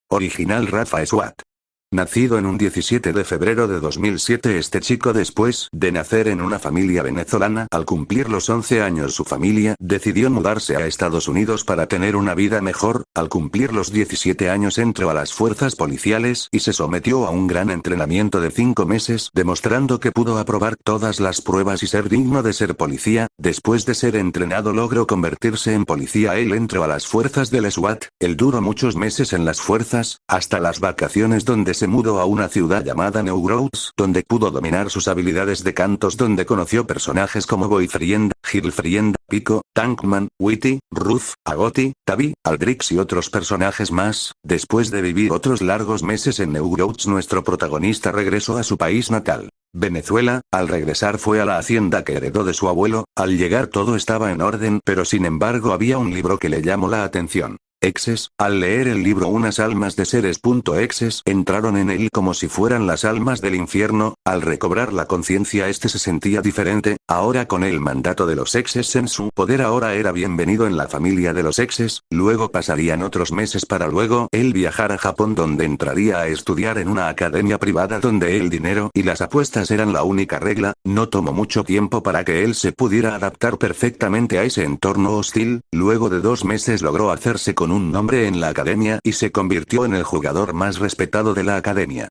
Original Rafa Swat. Nacido en un 17 de febrero de 2007, este chico, después de nacer en una familia venezolana, al cumplir los 11 años su familia decidió mudarse a Estados Unidos para tener una vida mejor. Al cumplir los 17 años entró a las fuerzas policiales y se sometió a un gran entrenamiento de 5 meses, demostrando que pudo aprobar todas las pruebas y ser digno de ser policía. Después de ser entrenado logró convertirse en policía. Él entró a las fuerzas del SWAT. Él duró muchos meses en las fuerzas, hasta las vacaciones, donde se mudó a una ciudad llamada New Groves, donde pudo dominar sus habilidades de cantos, donde conoció personajes como Boyfriend, Girlfriend, Pico, Tankman, Witty, Ruth, Agoti, Tavi, Aldrix y otros personajes más. Después de vivir otros largos meses en New Groves, nuestro protagonista regresó a su país natal, Venezuela. Al regresar fue a la hacienda que heredó de su abuelo. Al llegar todo estaba en orden, pero sin embargo había un libro que le llamó la atención. Exes. Al leer el libro, unas almas de seres. Exes entraron en él como si fueran las almas del infierno. Al recobrar la conciencia, este se sentía diferente. Ahora, con el mandato de los exes en su poder, ahora era bienvenido en la familia de los exes. Luego pasarían otros meses para luego él viajar a Japón, donde entraría a estudiar en una academia privada donde el dinero y las apuestas eran la única regla. No tomó mucho tiempo para que él se pudiera adaptar perfectamente a ese entorno hostil. Luego de 2 meses logró hacerse con un nombre en la academia y se convirtió en el jugador más respetado de la academia.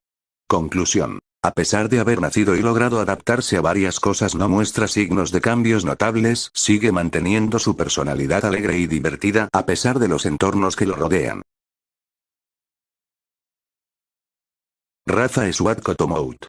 Conclusión. A pesar de haber nacido y logrado adaptarse a varias cosas, no muestra signos de cambios notables. Sigue manteniendo su personalidad alegre y divertida a pesar de los entornos que lo rodean. Rafa Swat Kotomout.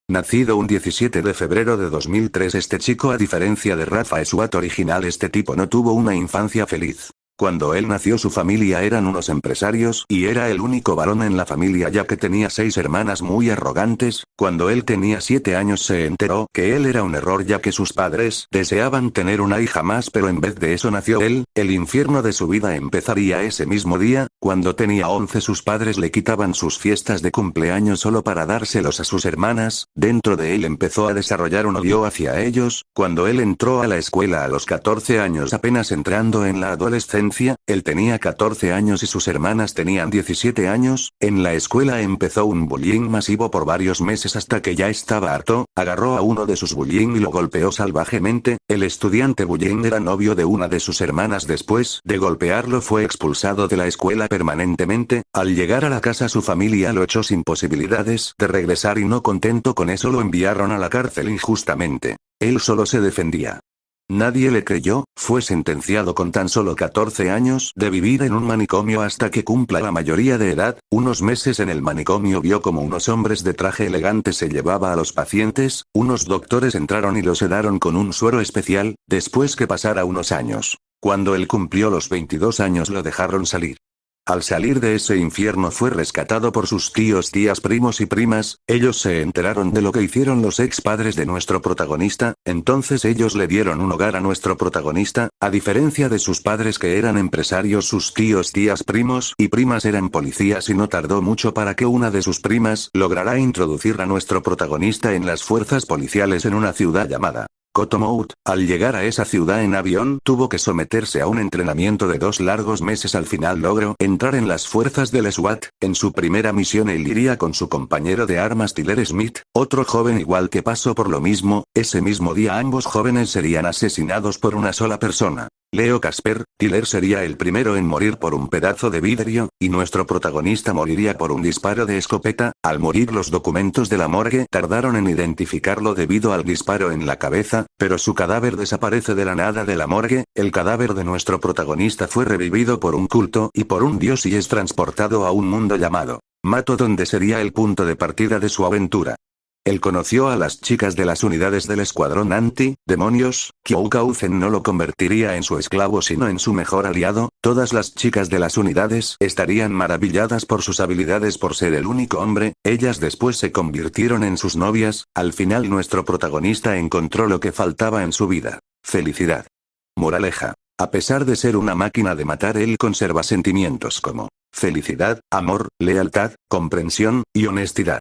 Nacido un 17 de febrero de 2003, este chico, a diferencia de Rafa Swat original, este tipo no tuvo una infancia feliz. Cuando él nació, su familia eran unos empresarios y era el único varón en la familia, ya que tenía 6 hermanas muy arrogantes. Cuando él tenía 7 años se enteró que él era un error, ya que sus padres deseaban tener una hija más, pero en vez de eso nació él. El infierno de su vida empezaría ese mismo día. Cuando tenía 11, sus padres le quitaban sus fiestas de cumpleaños solo para dárselos a sus hermanas. Dentro de él empezó a desarrollar un odio hacia ellos. Cuando él entró a la escuela a los 14 años, apenas entrando en la adolescencia, él tenía 14 años y sus hermanas tenían 17 años, en la escuela empezó un bullying masivo por varios meses hasta que ya estaba harto. Agarró a uno de sus bullying y lo golpeó salvajemente. El estudiante bullying era novio de una de sus hermanas. Después de golpearlo fue expulsado de la escuela permanentemente. Al llegar a la casa, su familia lo echó sin posibilidades de regresar y, no contento con eso, lo enviaron a la cárcel injustamente. Él solo se defendía. Nadie le creyó. Fue sentenciado con tan solo 14 años de vivir en un manicomio hasta que cumpla la mayoría de edad. Unos meses en el manicomio vio como unos hombres de traje elegante se llevaba a los pacientes. Unos doctores entraron y lo sedaron con un suero especial. Después que pasara unos años, cuando él cumplió los 22 años, lo dejaron salir. Al salir de ese infierno fue rescatado por sus tíos, tías, primos y primas. Ellos se enteraron de lo que hicieron los ex padres de nuestro protagonista. Entonces ellos le dieron un hogar a nuestro protagonista. A diferencia de sus padres, que eran empresarios, sus tíos, tías, primos y primas eran policías, y no tardó mucho para que una de sus primas lograra introducir a nuestro protagonista en las fuerzas policiales en una ciudad llamada Kotomout. Al llegar a esa ciudad en avión, tuvo que someterse a un entrenamiento de 2 largos meses. Al final logró entrar en las fuerzas del SWAT. En su primera misión él iría con su compañero de armas Tyler Smith, otro joven igual que pasó por lo mismo. Ese mismo día ambos jóvenes serían asesinados por una sola persona. Leo Casper. Tyler sería el primero en morir por un pedazo de vidrio, y nuestro protagonista moriría por un disparo de escopeta. Al morir, los documentos de la morgue tardaron en identificarlo debido al disparo en la cabeza, pero su cadáver desaparece de la nada de la morgue. El cadáver de nuestro protagonista fue revivido por un culto y por un dios y es transportado a un mundo llamado Mato, donde sería el punto de partida de su aventura. Él conoció a las chicas de las unidades del escuadrón anti-demonios. Kyoukouzen no lo convertiría en su esclavo sino en su mejor aliado. Todas las chicas de las unidades estarían maravilladas por sus habilidades por ser el único hombre. Ellas después se convirtieron en sus novias. Al final nuestro protagonista encontró lo que faltaba en su vida: felicidad. Moraleja. A pesar de ser una máquina de matar, él conserva sentimientos como felicidad, amor, lealtad, comprensión y honestidad.